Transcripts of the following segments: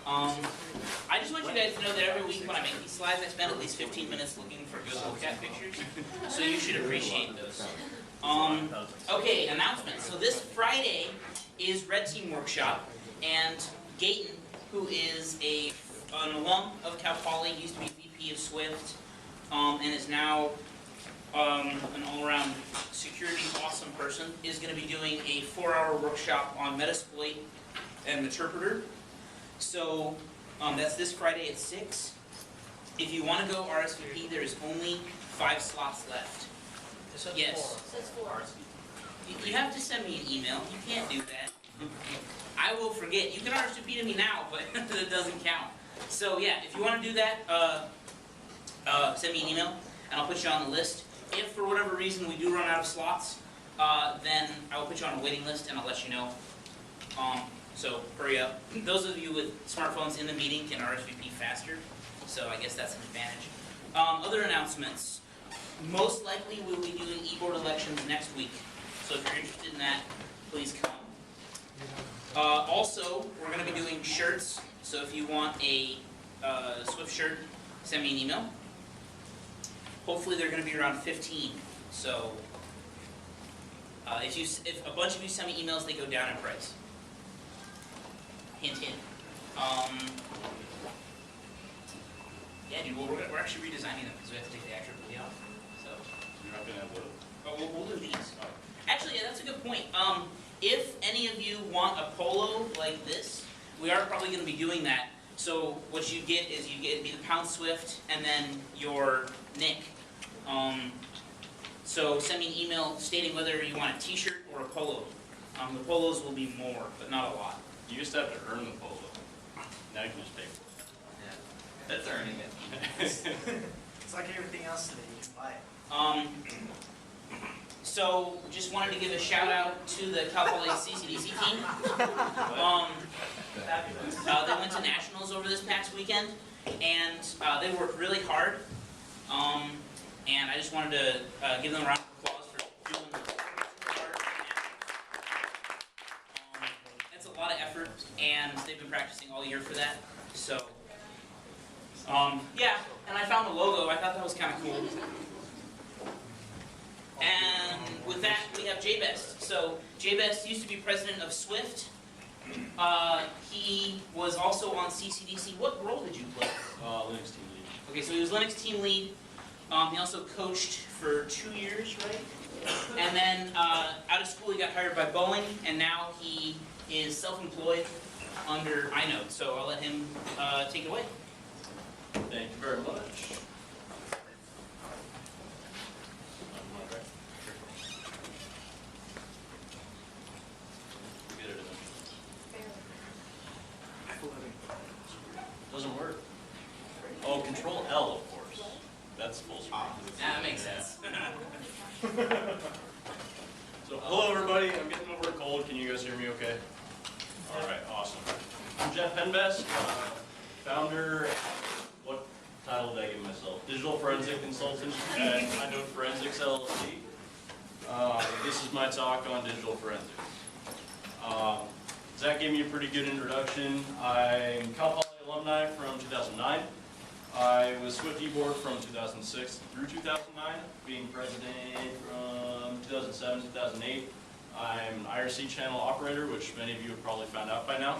I just want you guys to know that every week when I make these slides, I spend at least 15 minutes looking for good vocab pictures, so you should appreciate those. Okay, announcements. So this Friday is Red Team Workshop, and Gayton, who is an alum of Cal Poly, used to be VP of Swift, and is now an all-around security awesome person, is going to be doing a 4-hour workshop on Metasploit and Meterpreter. So that's this Friday at 6. If you want to go RSVP, there is only 5 slots left. Yes. It says 4. You have to send me an email. You can't do that. I will forget. You can RSVP to me now, but it doesn't count. So yeah, if you want to do that, send me an email, and I'll put you on the list. If for whatever reason we do run out of slots, then I will put you on a waiting list, and I'll let you know. So hurry up. Those of you with smartphones in the meeting can RSVP faster, so I guess that's an advantage. Other announcements. Most likely we'll be doing e-board elections next week, so if you're interested in that, please come. Also, we're going to be doing shirts, so if you want a Swift shirt, send me an email. Hopefully they're going to be around 15, so if a bunch of you send me emails, they go down in price. Hint, hint. Yeah, dude, well, we're actually redesigning them because we have to take the IEEE off. So You're not gonna have wood? oh, we'll do these. Actually, yeah, that's a good point. If any of you want a polo like this, we are probably going to be doing that. So what you get is you get the Pound Swift and then your nick. So send me an email stating whether you want a T-shirt or a polo. The polos will be more, but not a lot. You used to have to earn the polo. Now you can just pay for Yeah, that's earning it. it. It's like everything else today, you can buy it. So just wanted to give a shout out to the Cal Poly CCDC team. They went to nationals over this past weekend, and they worked really hard. And I just wanted to give them a round of applause for doing super hard. It's a lot of effort, and they've been practicing all year for that. So, yeah. And I found the logo. I thought that was kind of cool. And with that, we have J-Best. So J-Best used to be president of Swift. He was also on CCDC. What role did you play? Linux team lead. Okay, so he was Linux team lead. He also coached for 2 years, right? And then out of school, he got hired by Boeing, and now he is self-employed under iNode. So I'll let him take it away. Thank you very much. Get it in. Doesn't work. Oh, Control L, of course. That's full screen. That makes sense. So, hello everybody, I'm getting over a cold. Can you guys hear me okay? Alright, awesome. I'm Jeff Penbest, founder, what title did I give myself? Digital Forensic Consultant at iNode Forensics LLC. This is my talk on digital forensics. Zach gave me a pretty good introduction. I'm Cal Poly alumni from 2009. I was Swift eBoard from 2006 through 2009, being president from 2007 to 2008. I'm an IRC channel operator, which many of you have probably found out by now.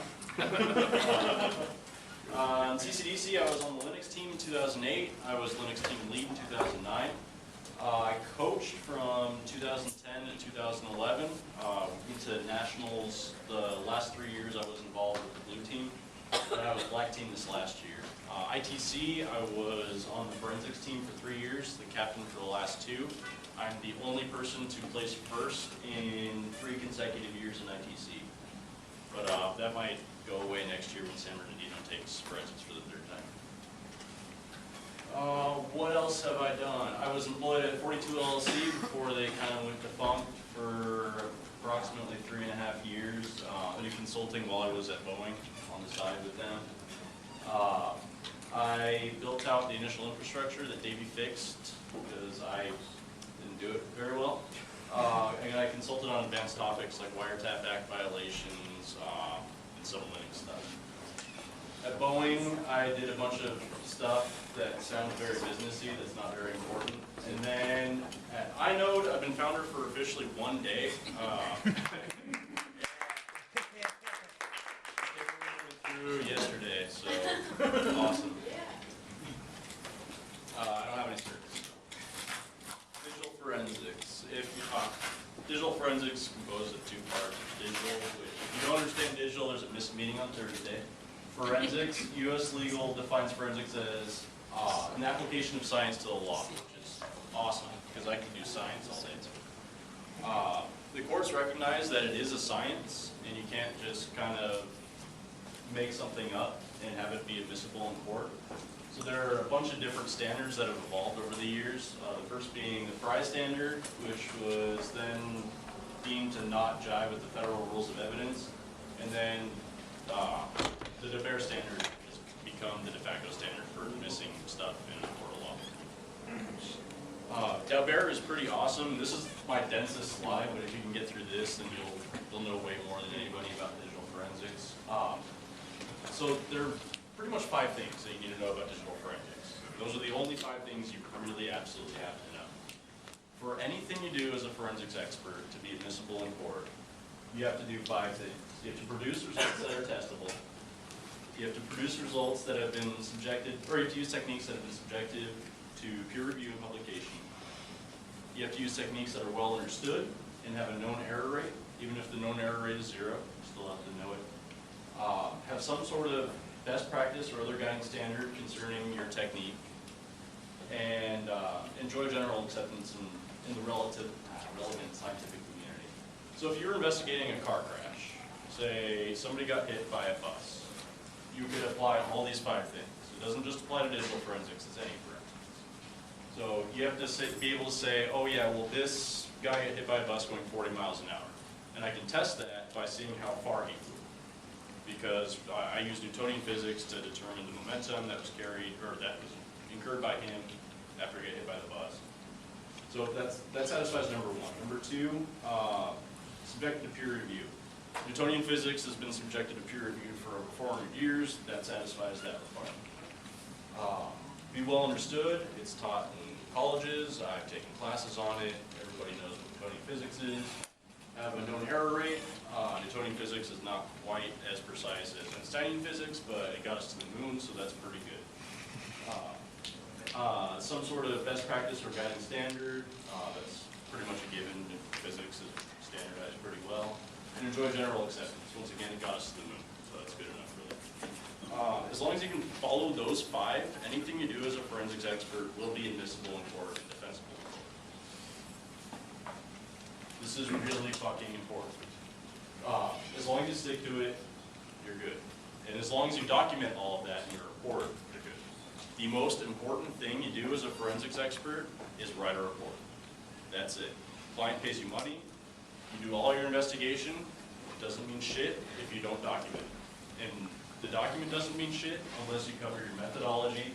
On CCDC, I was on the Linux team in 2008. I was Linux team lead in 2009. I coached from 2010 to 2011. Went to nationals the last 3 years. I was involved with the blue team, and I was black team this last year. ITC, I was on the forensics team for 3 years, the captain for the last 2. I'm the only person to place first in 3 consecutive years in ITC. But that might go away next year when San Bernardino takes forensics for the 3rd time. What else have I done? I was employed at 42 LLC before they kind of went defunct for approximately 3.5 years. I did consulting while I was at Boeing on the side with them. I built out the initial infrastructure that Davey fixed because I didn't do it very well. And I consulted on advanced topics like Wiretap Act violations and some Linux stuff. At Boeing, I did a bunch of stuff that sounds very businessy, that's not very important. And then at iNode, I've been founder for officially 1 day. Through yesterday, so awesome. I don't have any certs. Digital forensics. Digital forensics is composed of 2 parts. Digital, which if you don't understand digital, there's a missed meeting on Thursday. Forensics, U.S. legal defines forensics as an application of science to the law, which is awesome, because I can do science all day too. The courts recognize that it is a science, and you can't just kind of make something up and have it be admissible in court. So there are a bunch of different standards that have evolved over the years. The first being the Frye standard, which was then deemed to not jive with the federal rules of evidence. And then the Daubert standard has become the de facto standard for missing stuff in a court of law. Daubert is pretty awesome. This is my densest slide, but if you can get through this, then you'll know way more than anybody about digital forensics. So there are pretty much 5 things that you need to know about digital forensics. Those are the only 5 things you really absolutely have to know. For anything you do as a forensics expert to be admissible in court, you have to do 5 things. You have to produce results that are testable. You have to produce results that have been subjected, or you have to use techniques that have been subjected to peer review and publication. You have to use techniques that are well understood and have a known error rate. Even if the known error rate is 0, you still have to know it. Have some sort of best practice or other guiding standard concerning your technique, and enjoy general acceptance in the relevant scientific community. So if you're investigating a car crash, say somebody got hit by a bus, you could apply all these 5 things. It doesn't just apply to digital forensics, it's any forensics. So you have to be able to say, oh yeah, well this guy got hit by a bus going 40 miles an hour. And I can test that by seeing how far he flew. Because I use Newtonian physics to determine the momentum that was carried, or that was incurred by him after he got hit by the bus. So that satisfies number 1. Number 2, subjected to peer review. Newtonian physics has been subjected to peer review for over 400 years. That satisfies that requirement. Be well understood. It's taught in colleges. I've taken classes on it. Everybody knows what Newtonian physics is. Have a known error rate. Newtonian physics is not quite as precise as Einsteinian physics, but it got us to the moon, so that's pretty good. Some sort of best practice or guiding standard. That's pretty much a given. Physics is standardized pretty well. And enjoy general acceptance. Once again, it got us to the moon, so that's good enough, really. As long as you can follow those 5, anything you do as a forensics expert will be admissible in court and defensible in court. This is really fucking important. As long as you stick to it, you're good. And as long as you document all of that in your report, you're good. The most important thing you do as a forensics expert is write a report. That's it. Client pays you money, you do all your investigation. It doesn't mean shit if you don't document it. And the document doesn't mean shit unless you cover your methodology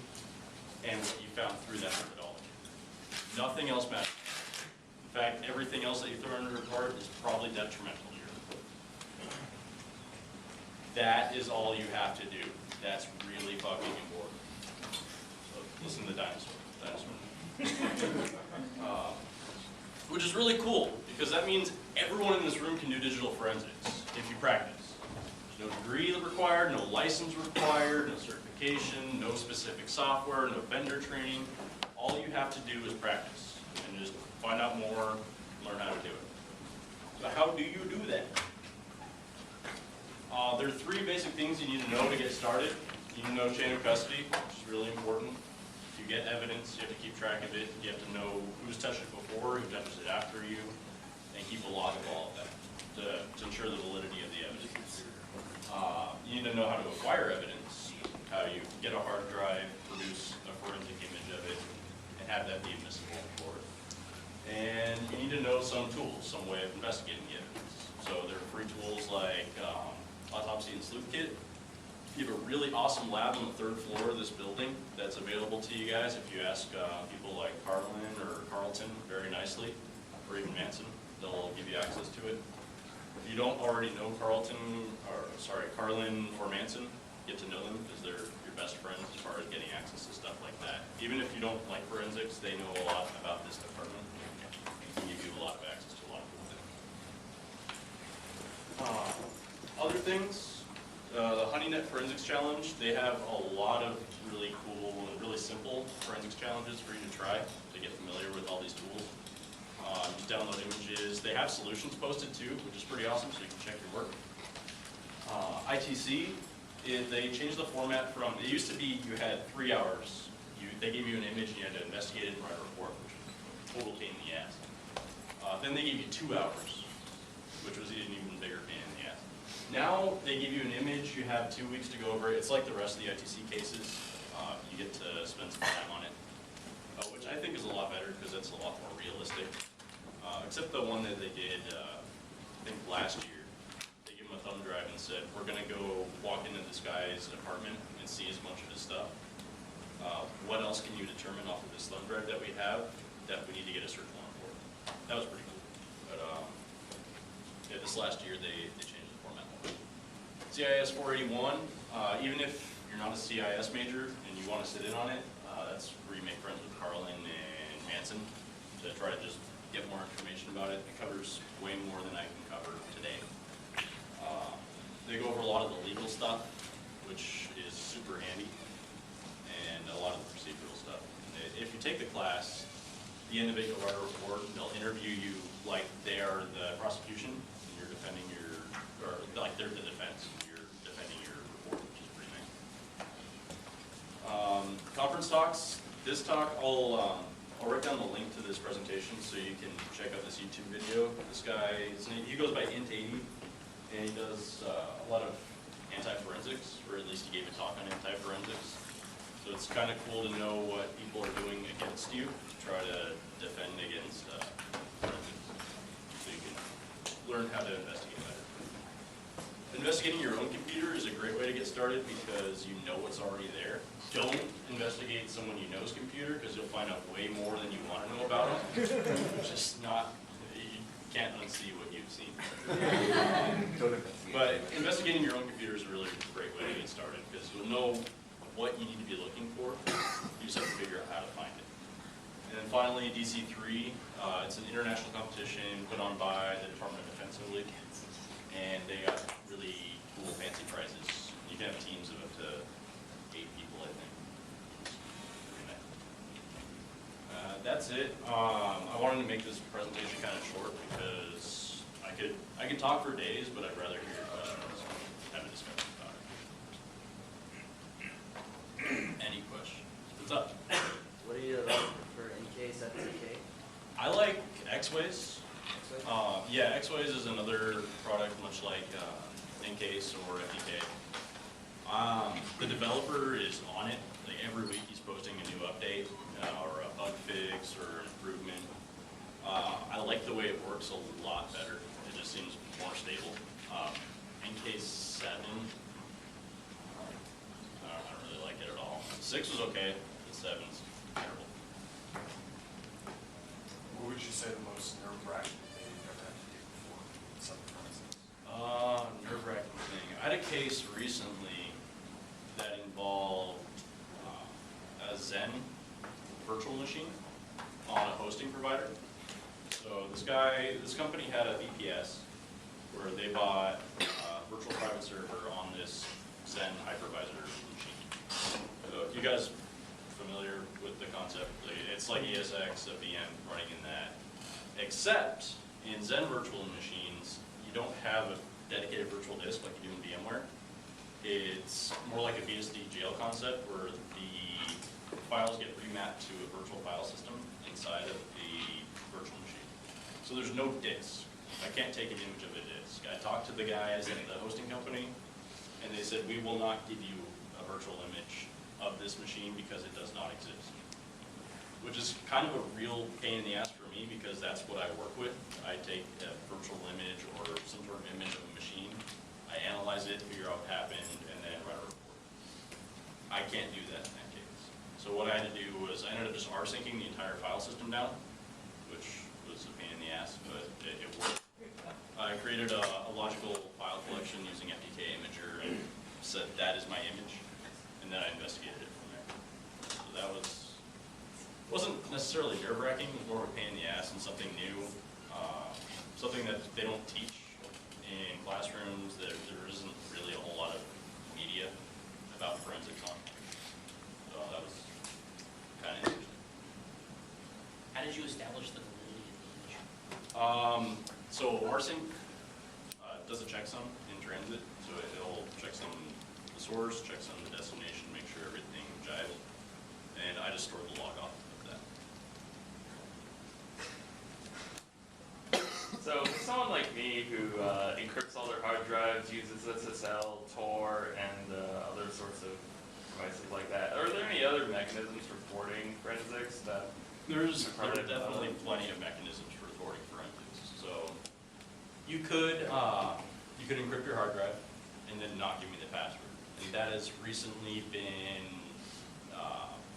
and what you found through that methodology. Nothing else matters. In fact, everything else that you throw in the report is probably detrimental to your report. That is all you have to do. That's really fucking important. So listen to the dinosaur. Which is really cool, because that means everyone in this room can do digital forensics if you practice. There's no degree required, no license required, no certification, no specific software, no vendor training. All you have to do is practice and just find out more, learn how to do it. So how do you do that? There are 3 basic things you need to know to get started. You need to know chain of custody, which is really important. If you get evidence, you have to keep track of it. You have to know who's touched it before, who touches it after you, and keep a log of all of that to ensure the validity of the evidence. You need to know how to acquire evidence, how you get a hard drive, produce a forensic image of it, and have that be admissible in court. And you need to know some tools, some way of investigating the evidence. So there are free tools like Autopsy and Sleuth Kit. You have a really awesome lab on the 3rd floor of this building that's available to you guys if you ask people like Carlin or Carlton very nicely, or even Manson. They'll give you access to it. If you don't already know Carlin or Manson, get to know them because they're your best best friends as far as getting access to stuff like that. Even if you don't like forensics, they know a lot about this department and can give you a lot of access to a lot of cool things. Other things, the HoneyNet Forensics Challenge, they have a lot of really cool and really simple forensics challenges for you to try to get familiar with all these tools. Just download images. They have solutions posted too, which is pretty awesome, so you can check your work. ITC, they changed the format from, it used to be you had 3 hours. They gave you an image and you had to investigate it and write a report, which was a total pain in the ass. Then they gave you 2 hours, which was an even bigger pain in the ass. Now they give you an image, you have 2 weeks to go over it. It's like the rest of the ITC cases. You get to spend some time on it, which I think is a lot better because it's a lot more realistic. Except the one that they did, I think last year. They gave him a thumb drive and said, we're gonna go walk into this guy's apartment and see as much of his stuff. What else can you determine off of this thumb drive that we have that we need to get a search warrant for? That was pretty cool. But yeah, this last year they changed the format. CIS 481, even if you're not a CIS major and you want to sit in on it, that's where you make friends with Carlin and Manson to try to just get more information about it. It covers way more than I can cover today. They go over a lot of the legal stuff, which is super handy, and a lot of the procedural stuff. If you take the class, at the end of it, you'll write a report. They'll interview you like they are the prosecution, and you're defending your, or like they're the defense, and you're defending your report, which is pretty nice. Conference talks. This talk, I'll write down the link to this presentation so you can check out this YouTube video. This guy, he goes by Int80, and he does a lot of anti-forensics, or at least he gave a talk on anti-forensics. So it's kind of cool to know what people are doing against you to try to defend against forensics, so you can learn how to investigate better. Investigating your own computer is a great way to get started because you know what's already there. Don't investigate someone you know's computer because you'll find out way more than you want to know about them. Just not, you can't unsee what you've seen. But investigating your own computer is a really great way to get started because you'll know what you need to be looking for. You just have to figure out how to find it. And then finally, DC3. It's an international competition put on by the Department of Defense, I believe. And they got really cool, fancy prizes. You can have teams of up to 8 people, I think. Pretty nice. That's it. I wanted to make this presentation kind of short because I could talk for days, but I'd rather hear your questions and have a discussion about it. Any questions? What's up? What do you prefer, NK, FTK? I like X-Ways. Yeah, X-Ways is another product much like Encase or FTK. The developer is on it. Like every week he's posting a new update or a bug fix or an improvement. I like the way it works a lot better. It just seems more stable. Encase 7, I don't really like it at all. 6 was okay, the 7's terrible. What would you say the most nerve-wracking thing you've ever had to do before? Something forensics? Nerve-wracking thing. I had a case recently that involved a Zen virtual machine on a hosting provider. So this company had a VPS where they bought a virtual private server on this Zen hypervisor machine. So if you guys familiar with the concept, it's like ESX, a VM running in that. Except in Zen virtual machines, you don't have a dedicated virtual disk like you do in VMware. It's more like a BSD jail concept where the files get remapped to a virtual file system inside of the virtual machine. So there's no disk. I can't take an image of a disk. I talked to the guys at the hosting company, and they said, we will not give you a virtual image of this machine because it does not exist. Which is kind of a real pain in the ass for me because that's what I work with. I take a virtual image or some sort of image of a machine, I analyze it, figure out what happened, and then write a report. I can't do that in that case. So what I had to do was I ended up just rsynching the entire file system down, which was a pain in the ass, but it worked. I created a logical file collection using FTK Imager and said that is my image, and then I investigated necessarily nerve-wracking, it's more of a pain in the ass and something new, something that they don't teach in classrooms. There isn't really a whole lot of media about forensics on. So that was kind of interesting. How did you establish the validity of the image? So RSync does a checksum in transit, so it'll checksum the source, checksum the destination, make sure everything jives, and I just store the log off of that. So for someone like me who encrypts all their hard drives, uses SSL, Tor, and other sorts of devices like that, are there any other mechanisms for thwarting forensics that? There are definitely plenty of mechanisms for thwarting forensics. So you could encrypt your hard drive and then not give me the password, and that has recently been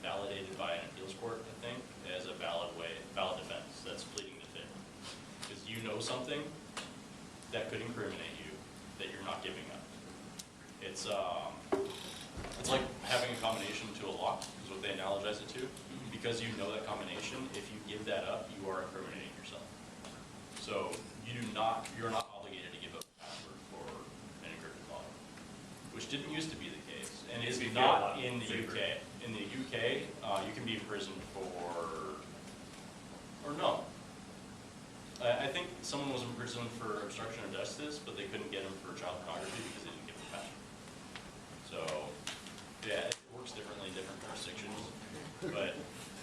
validated by an appeals court, I think, as a valid defense. That's pleading the fifth, because you know something that could incriminate you that you're not giving up. It's like having a combination to a lock, is what they analogize it to. Because you know that combination, if you give that up, you are incriminating yourself. So you're not obligated to give up the password for an encrypted log, which didn't used to be the case, and is not in the UK. In the UK, you can be imprisoned or no. I think someone was imprisoned for obstruction of justice, but they couldn't get him for child pornography because they didn't give the password. So yeah, it works differently in different jurisdictions, but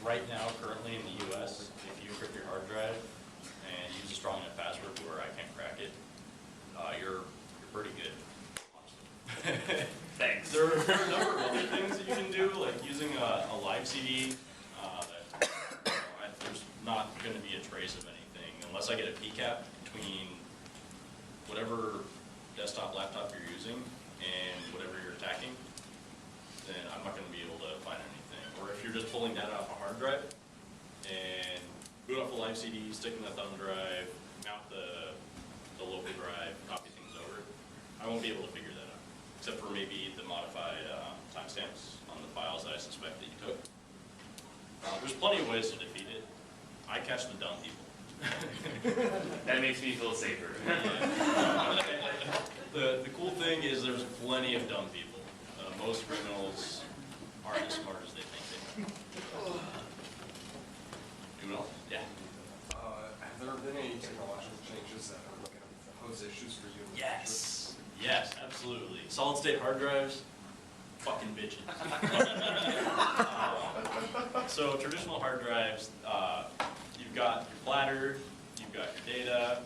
right now, currently in the US, if you encrypt your hard drive and use a strong enough password to where I can't crack it, you're pretty good, honestly. Thanks. There are a number of other things that you can do, like using a live CD. There's not going to be a trace of anything unless I get a PCAP between whatever desktop, laptop you're using and whatever you're attacking. Then I'm not going to be able to find anything. Or if you're just pulling data off a hard drive and boot off a live CD, stick in the thumb drive, mount the local drive, copy things over, I won't be able to figure that out. Except for maybe the modified timestamps on the files that I suspect that you took. There's plenty of ways to defeat it. I catch the dumb people. That makes me feel safer. The cool thing is there's plenty of dumb people. Most criminals aren't as smart as they think they are. Anyone else? Yeah. Have there been any technological changes that are going to pose issues for you? Yes. Yes, absolutely. Solid state hard drives, fucking bitches. So traditional hard drives, you've got your platter, you've got your data,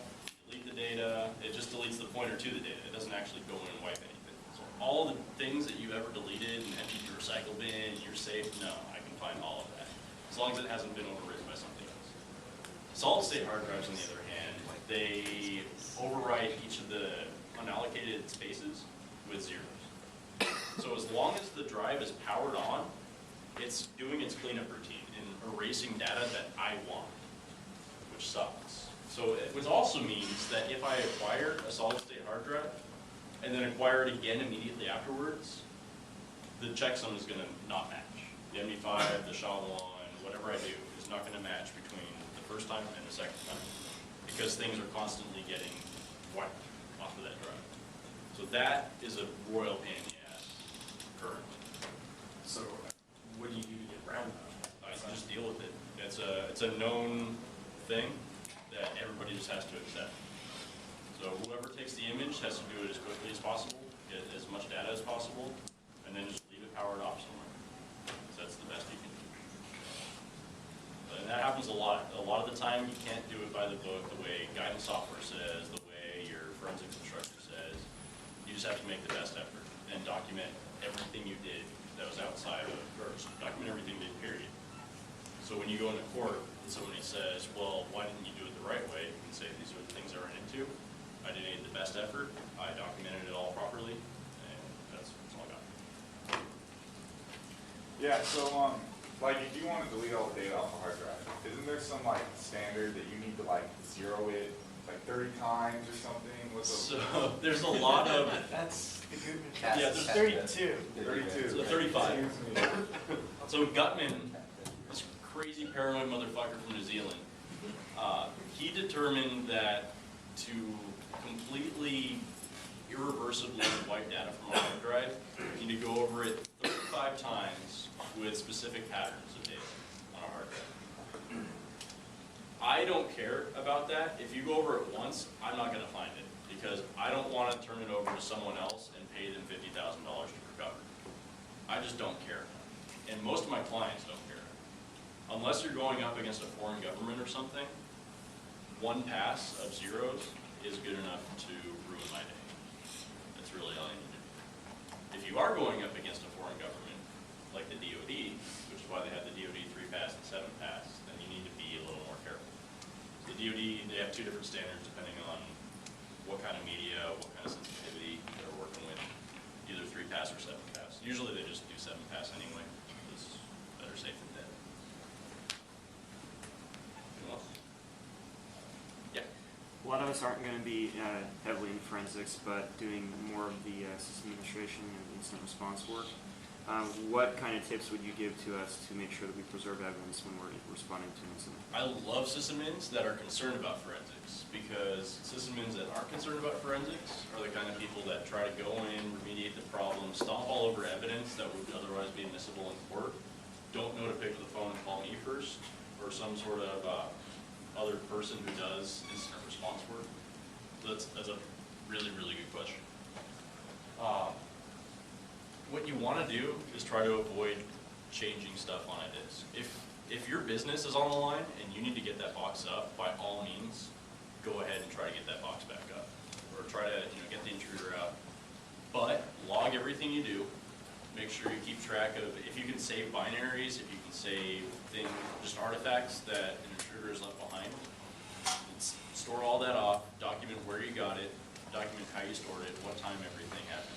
you delete the data, it just deletes the pointer to the data. It doesn't actually go in and wipe anything. So all the things that you ever deleted and emptied your recycle bin, your safe, no, I can find all of that. As long as it hasn't been overwritten by something else. Solid state hard drives, on the other hand, they overwrite each of the unallocated spaces with zeros. So as long as the drive is powered on, it's doing its cleanup routine and erasing data that I want, which sucks. So it also means that if I acquire a solid state hard drive and then acquire it again immediately afterwards, the checksum is going to not match. The MD5, the SHA-1, whatever I do is not going to match between the first time and the second time because things are constantly getting wiped off of that drive. So that is a royal pain in the ass currently. So what do you do to get around that? I just deal with it. It's a known thing that everybody just has to accept. So whoever takes the image has to do it as quickly as possible, get as much data as possible, and then just leave it powered off somewhere. So that's the best you can do. And that happens a lot. A lot of the time you can't do it by the book, the way guidance software says, the way your forensics instructor says. You just have to make the best effort and document everything you did that was outside of, or document everything you did, period. So when you go into court and somebody says, well, why didn't you do it the right way? You can say, these are the things I ran into. I did the best effort. I documented it all properly, and that's all I got. Yeah, so like if you want to delete all the data off a hard drive, isn't there some like standard that you need to like zero it like 30 times or something? So there's a lot of, That's the Gutman cast. yeah, there's 32. 32. So 35. So Gutman is crazy paranoid motherfucker from New Zealand. He determined that to completely irreversibly wipe data from a hard drive, you need to go over it 35 times with specific patterns of data on a hard drive. I don't care about that. If you go over it once, I'm not gonna find it, because I don't wanna turn it over to someone else and pay them $50,000 to recover. I just don't care. And most of my clients don't care. Unless you're going up against a foreign government or something, one pass of zeros is good enough to ruin my day. That's really all you need to do. If you are going up against a foreign government, like the DoD, which is why they have the DoD 3-pass and 7-pass, then you need to be a little more careful. The DoD, they have two different standards depending on what kind of media, what kind of sensitivity they're working with, either 3-pass or 7-pass. Usually they just do 7-pass anyway. It's better safe than dead. Anyone else? Yeah. A lot of us aren't going to be heavily in forensics, but doing more of the system administration and instant response work. What kind of tips would you give to us to make sure that we preserve evidence when we're responding to an incident? I love sysadmins that are concerned about forensics, because sysadmins that aren't concerned about forensics are the kind of people that try to go in, remediate the problem, stomp all over evidence that would otherwise be admissible in court, don't know to pick up the phone and call me first, or some sort of other person who does incident response work. So that's a really, really good question. What you want to do is try to avoid changing stuff on a disk. If your business is on the line and you need to get that box up, by all means, go ahead and try to get that box back up, or try to get the intruder out. But log everything you do. Make sure you keep track of, if you can save binaries, if you can save things, just artifacts that an intruder has left behind. Store all that off. Document where you got it. Document how you stored it, what time everything happened.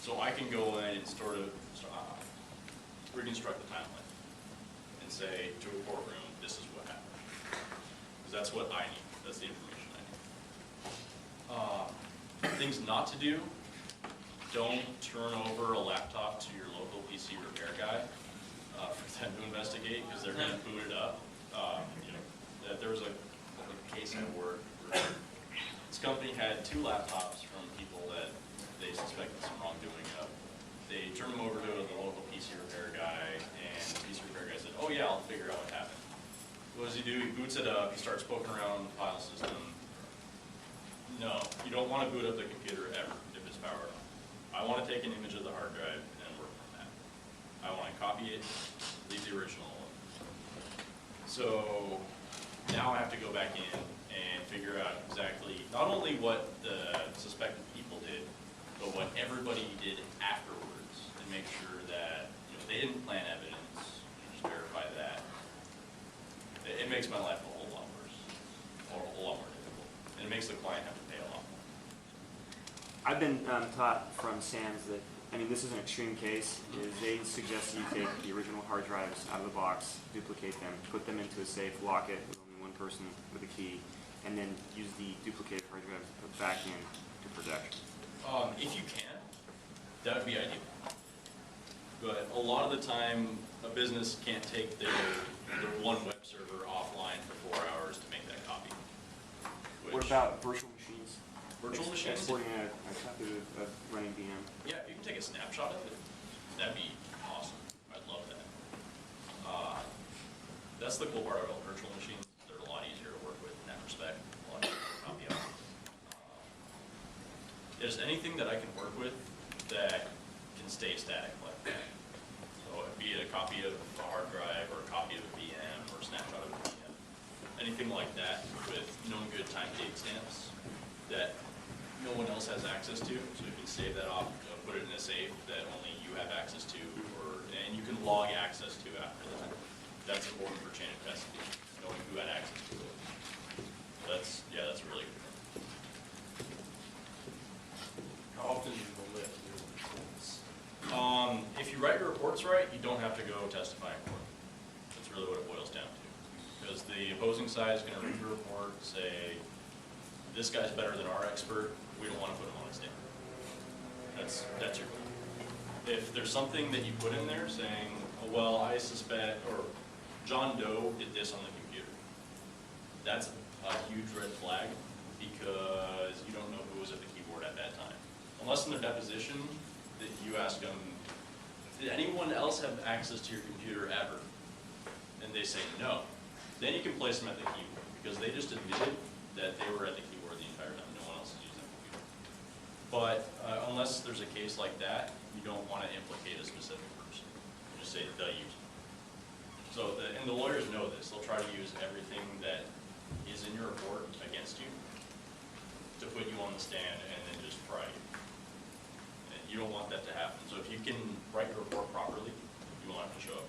So I can go in and sort of reconstruct the timeline and say to a courtroom, this is what happened. Because that's what I need. That's the information I need. Things not to do: don't turn over a laptop to your local PC repair guy for them to investigate, because they're going to boot it up. There was a case I worked where this company had 2 laptops from people that they suspected some wrongdoing of. They turned them over to the local PC repair guy, and the PC repair guy said, "Oh yeah, I'll figure out what happened." What does he do? He boots it up, he starts poking around the file system. No, you don't want to boot up the computer ever if it's powered on. I want to take an image of the hard drive and work from that. I want to copy it, leave the original one. So now I have to go back in and figure out exactly not only what the suspected people did, but what everybody did afterwards, and make sure that they didn't plant evidence. Just verify that. It makes my life a whole lot worse, or a whole lot more difficult, and it makes the client have to pay a lot more. I've been taught from SANS that, this is an extreme case, is they suggest you take the original hard drives out of the box, duplicate them, put them into a safe, lock it with only one person with a key, and then use the duplicated hard drive to put back in to production. If you can, that would be ideal. But a lot of the time, a business can't take their one web server offline for 4 hours to make that copy. What about virtual machines? Virtual machines? Exporting a copy of running VM. Yeah, if you can take a snapshot of it, that'd be awesome. I'd love that. That's the cool part about virtual machines. They're a lot easier to work with in that respect. A lot easier to copy out. There's anything that I can work with that can stay static like that. So be it a copy of a hard drive, or a copy of a VM, or a snapshot of a VM. Anything like that with known good time date stamps that no one else has access to, so you can save that off, put it in a safe that only you have access to, and you can log access to after that. That's important for chain of custody, knowing who had access to it. That's a really good thing. How often do you lift your reports? If you write your reports right, you don't have to go testify in court. That's really what it boils down to. Because the opposing side is going to read your report, say, this guy's better than our expert, we don't want to put him on a stand. That's your goal. If there's something that you put in there saying, oh, well, I suspect, or John Doe did this on the computer. That's a huge red flag because you don't know who was at the keyboard at that time. Unless in their deposition that you ask them, did anyone else have access to your computer ever? And they say no. Then you can place them at the keyboard because they just admitted that they were at the keyboard the entire time. No one else is using the computer. But unless there's a case like that, you don't want to implicate a specific person. You just say the user. So, and the lawyers know this. They'll try to use everything that is in your report against you to put you on the stand and then just fry you. And you don't want that to happen. So if you can write your report properly, you won't have to show up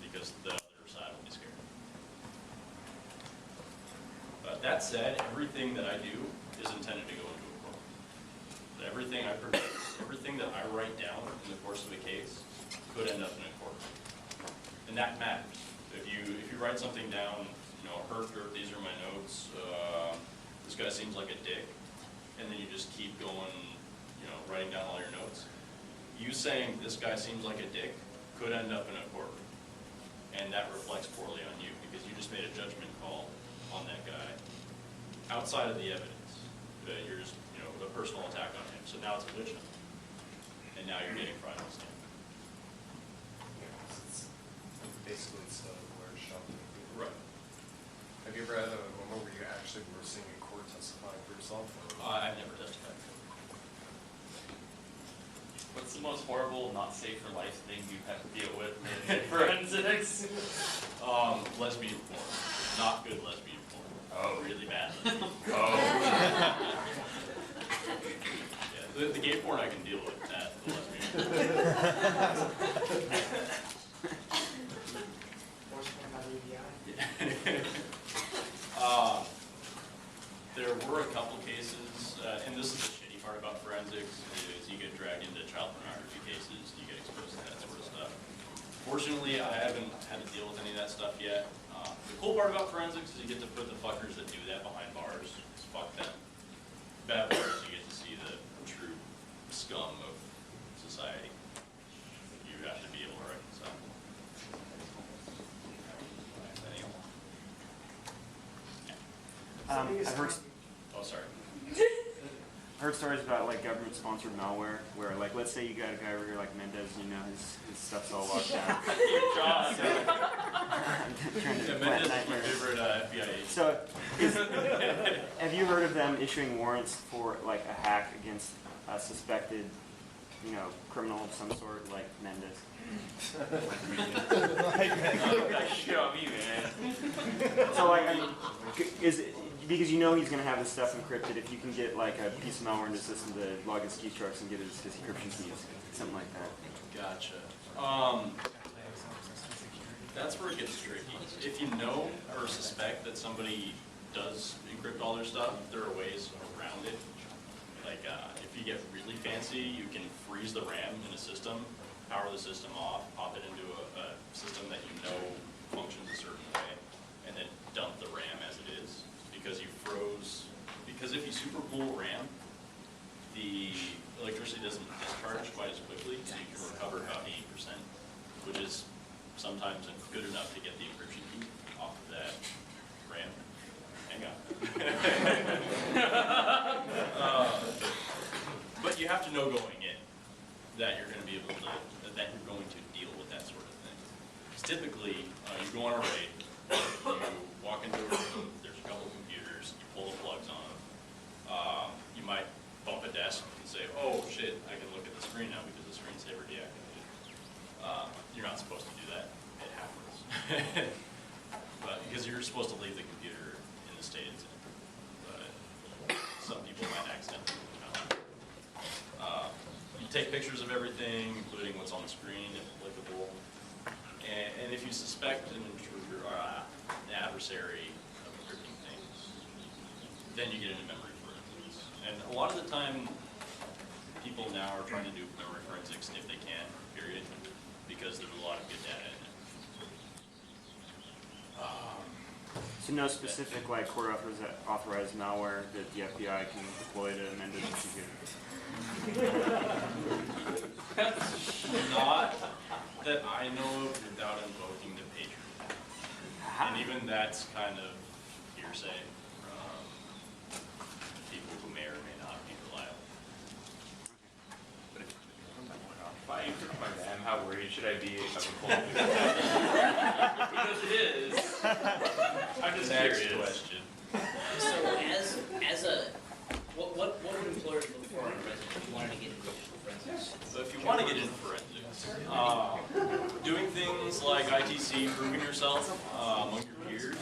because the other side will be scared. But that said, everything that I do is intended to go into a court. Everything I produce, everything that I write down in the course of a case could end up in a court. And that matters. If you write something down, you know, these are my notes, this guy seems like a dick, and then you just keep going, you know, writing down all your notes. You saying this guy seems like a dick could end up in a court. And that reflects poorly on you because you just made a judgment call on that guy outside of the evidence. You're just, you know, a personal attack on him. So now it's a witch hunt. And now you're getting fried on the stand. Basically, it's the word shopping. Right. Have you ever had a moment where you actually were sitting in court testifying for yourself? I've never testified. What's the most horrible, not safe for life thing you've had to deal with in forensics? Lesbian porn. Not good lesbian porn. Oh. Really bad. Oh. Yeah, the gay porn I can deal with. That, the lesbian. There were a couple cases, and this is the shitty part about forensics, is you get dragged into child pornography cases, you get exposed to that sort of stuff. Fortunately, I haven't had to deal with any of that stuff yet. The cool part about forensics is you get to put the fuckers that do that behind bars. Fuck them. Bad part is you get to see the true scum of society. You have to be able to reconcile. I've heard, Oh, sorry. heard stories about like government-sponsored malware, where like let's say you got a guy over here like Mendez, you know, his stuff's all locked down. Good job. Trying to Yeah, plant Mendez is my nightmares. favorite FBI agent. So, have you heard of them issuing warrants for like a hack against a suspected, you know, criminal of some sort, like Mendez? Show me, man. So, like, I mean, is it, because you know he's going to have his stuff encrypted, if you can get like a piece of malware in the system to log his keystrokes and get his encryption keys, something like that. Gotcha. That's where it gets tricky. If you know or suspect that somebody does encrypt all their stuff, there are ways around it. Like, if you get really fancy, you can freeze the RAM in a system, power the system off, pop it into a system that you know functions a certain way, and then dump the RAM as it is. Because you froze, because if you super cool RAM, the electricity doesn't discharge quite as quickly, so you can recover about 80%, which is sometimes good enough to get the encryption key off of that RAM. Hang on. But you have to know going in that you're going to be able to, that you're going to deal with that sort of thing. Because typically, you go on a raid, you walk into a room, there's a couple of computers, you pull the plugs on them. You might bump a desk and say, oh shit, I can look at the screen now because the screensaver deactivated. You're not supposed to do that. It happens. But because you're supposed to leave the computer in the state it's in. But some people might accidentally. You take pictures of everything, including what's on the screen, if applicable. And if you suspect an intruder or an adversary of encrypting things, then you get into memory forensics. And a lot of the time, people now are trying to do memory forensics if they can, period, because there's a lot of good data in it. So no specific like court authorized malware that the FBI can deploy to Mendez computer? Not that I know of without invoking the Patriot Act. And even that's kind of hearsay from people who may or may not be reliable. If I increase my RAM, how worried should I be of a cold? Because it is. I'm just Next curious. question. So what would employers look for in a resident if you wanted to get into digital forensics? So if you want to get into forensics, doing things like ITC, proving yourself among your peers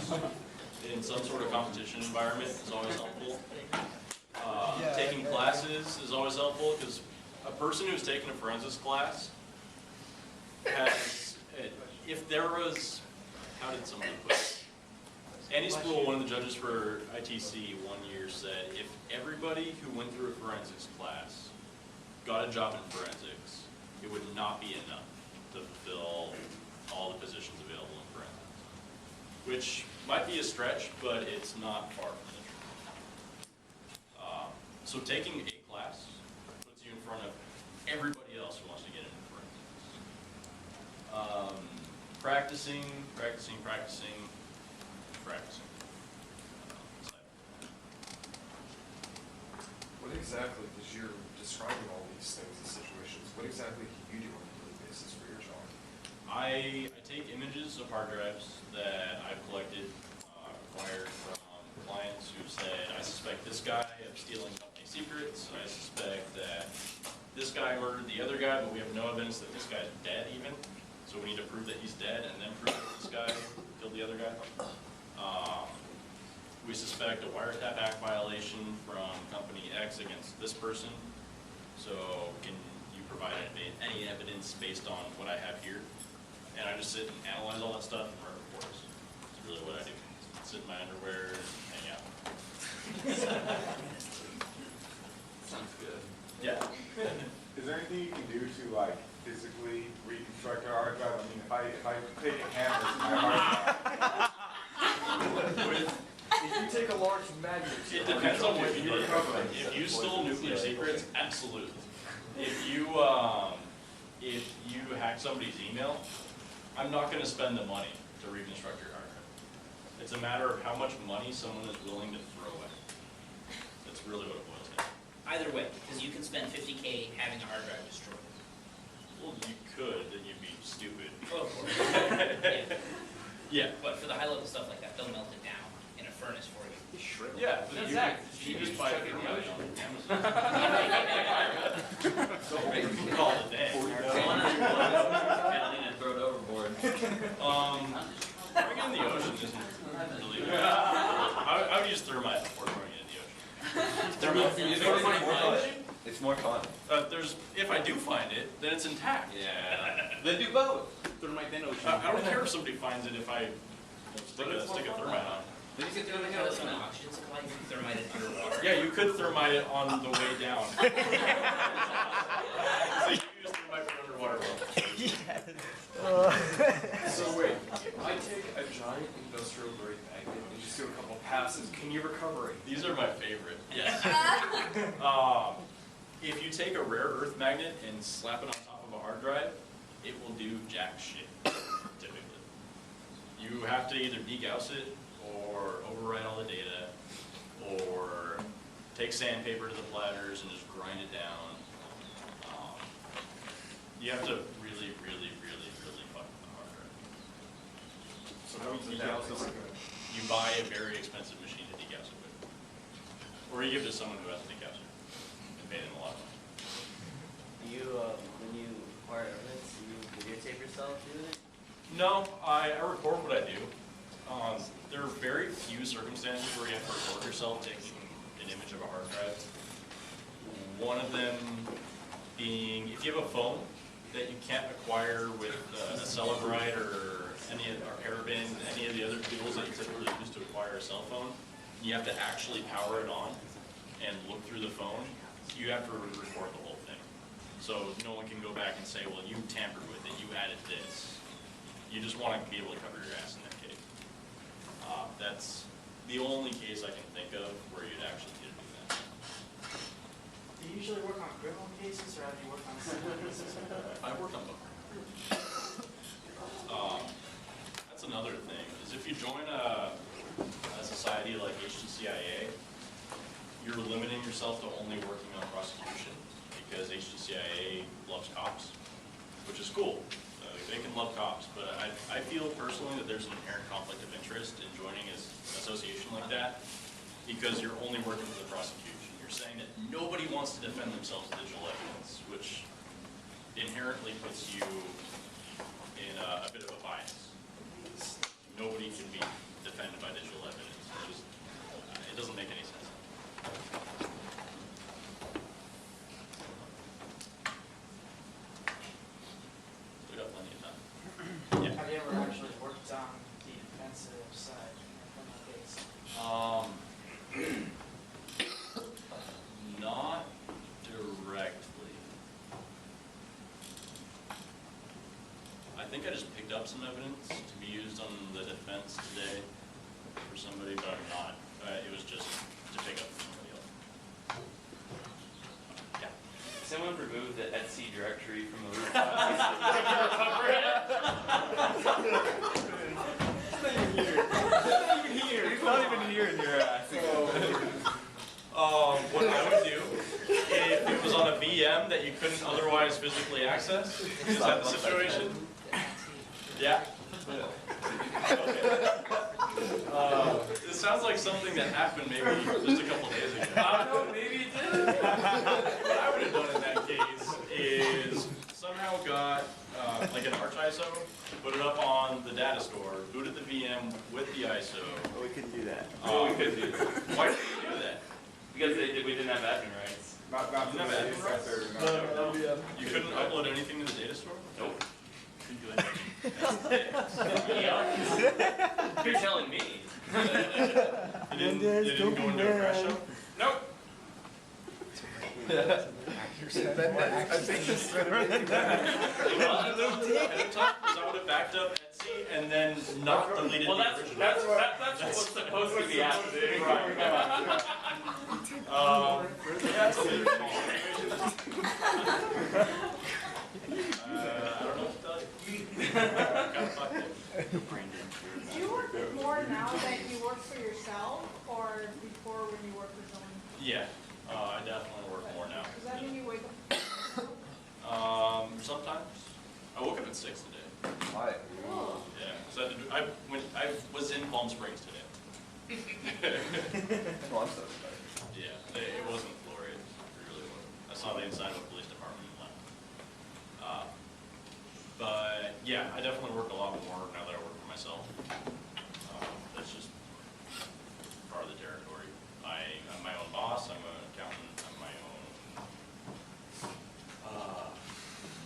in some sort of competition environment is always helpful. Taking classes is always helpful because a person who's taken a forensics class has, if there was, how did somebody put it? Annie Spool, one of the judges for ITC one year, said if everybody who went through a forensics class got a job in forensics, it would not be enough to fulfill all the positions available in forensics. Which might be a stretch, but it's not far from the truth. So taking a class puts you in front of everybody else who wants to get into forensics. Practicing. What exactly, as you're describing all these things and situations, what exactly do you do on a daily basis for your job? I take images of hard drives that I've collected, acquired from clients who said, I suspect this guy of stealing company secrets, I suspect that this guy murdered the other guy, but we have no evidence that this guy's dead even, so we need to prove that he's dead and then prove that this guy killed the other guy. We suspect a wiretap act violation from company X against this person, so can you provide any evidence based on what I have here? And I just sit and analyze all that stuff and write reports. That's really what I do. Sit in my underwear and hang out. Sounds good. Yeah. Is there anything you can do to like physically reconstruct a hard drive? I mean, if I take a hammer to my hard drive. If you take a large magnet. It depends on what you did. If you stole nuclear secrets, absolutely. If you hack somebody's email, I'm not going to spend the money to reconstruct your hard drive. It's a matter of how much money someone is willing to throw away. That's really what it boils down to. Either way, because you can spend $50K having a hard drive destroyed. Well, you could, then you'd be stupid. Oh, of course. Yeah. But for the high level stuff like that, they'll melt it down in a furnace for you. Yeah, but you just buy it from Amazon. So we can call it a day. And throw it overboard. Throwing it in the ocean isn't really good. I would use thermite before throwing it in the ocean. It's more fun. If I do find it, then it's intact. Yeah. Then do both. Thermite then ocean. I don't care if somebody finds it if I stick a thermite on. Then you can do it How does an oxygen supply you can thermite it underwater? Yeah, you could thermite it on the way down. So you use thermite for underwater well. So wait, if I take a giant industrial grade magnet and just do a couple passes, can you recover it? These are my favorite. Yes. If you take a rare earth magnet and slap it on top of a hard drive, it will do jack shit, typically. You have to either degauss it, or overwrite all the data, or take sandpaper to the platters and just grind it down. You have to really fuck with the hard drive. So how would you degauss it? You buy a very expensive machine to degauss it with. Or you give it to someone who has a degausser and pay them a lot of money. You, when you acquire evidence, you videotape yourself doing it? No, I record what I do. There are very few circumstances where you have to record yourself taking an image of a hard drive. One of them being, if you have a phone that you can't acquire with a Cellebrite or Parabin, any of the other tools that you typically use to acquire a cell phone, you have to actually power it on and look through the phone. You have to record the whole thing. So no one can go back and say, well, you tampered with it, you added this. You just want to be able to cover your ass in that case. That's the only case I can think of where you'd actually get to do that. Do you usually work on criminal cases or have you worked on civil cases? I work on both. That's another thing, is if you join join a society like HTCIA, you're limiting yourself to only working on prosecution because HTCIA loves cops, which is cool. They can love cops, but I feel personally that there's an inherent conflict of interest in joining an association like that because you're only working for the prosecution. You're saying that nobody wants to defend themselves with digital evidence, which inherently puts you in a bit of a bias. Nobody can be defended by digital evidence. It doesn't make any sense. We got plenty of time. Yeah. Have you ever actually worked on the defensive side of the case? Not directly. I think I just picked up some evidence to be used on the defense today for somebody, but I'm not. It was just to pick up from somebody else. Yeah. Someone removed the Etsy directory from the root He's not even here in your ass. What I would do, if it was on a VM that you couldn't otherwise physically access, is that the situation? Yeah? Okay. This sounds like something that happened maybe just a couple days ago. No, maybe it did. What I would have done in that case is somehow got like an Arch ISO, put it up on the data store, booted the VM with the ISO. But we couldn't do that. We could do that. Why did we do that? Because we didn't have admin rights. Not You the never had base, it, right? no. You couldn't upload anything to the data store? Nope. Couldn't do anything. Yeah. You're telling me. It didn't go into a crash show? Nope. I think this At the top, because I would have backed up Etsy and then not deleted Well, the that's original. that's what's supposed to be happening. That's a little small. I don't know what to tell you. Kinda fucked it. Do you work more now that you work for yourself or before when you worked for someone? Yeah, I definitely work more now. Does that mean you wake up? Sometimes. I woke up at 6 today. Why? Oh. Yeah, so I was in Palm Springs today. Oh, I'm so excited. Yeah, it wasn't glorious. It really wasn't. I saw the inside of the police department and left. But yeah, I definitely work a lot more now that I work for myself. That's just part of the territory. I'm my own boss. I'm an accountant. I'm my own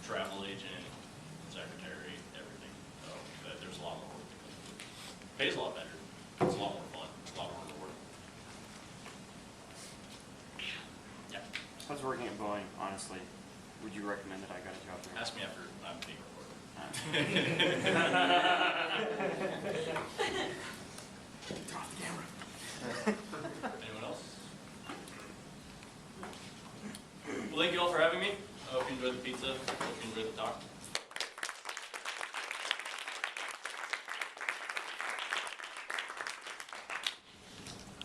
travel agent, secretary, everything. So there's a lot more work that goes into it. Pays a lot better. It's a lot more fun. It's a lot more rewarding. Yeah. How's working at Boeing, honestly? Would you recommend that I got a job there? Ask me after I'm being recorded. Anyone else? Well, thank you all for having me. I hope you enjoyed the pizza. I hope you enjoyed the talk.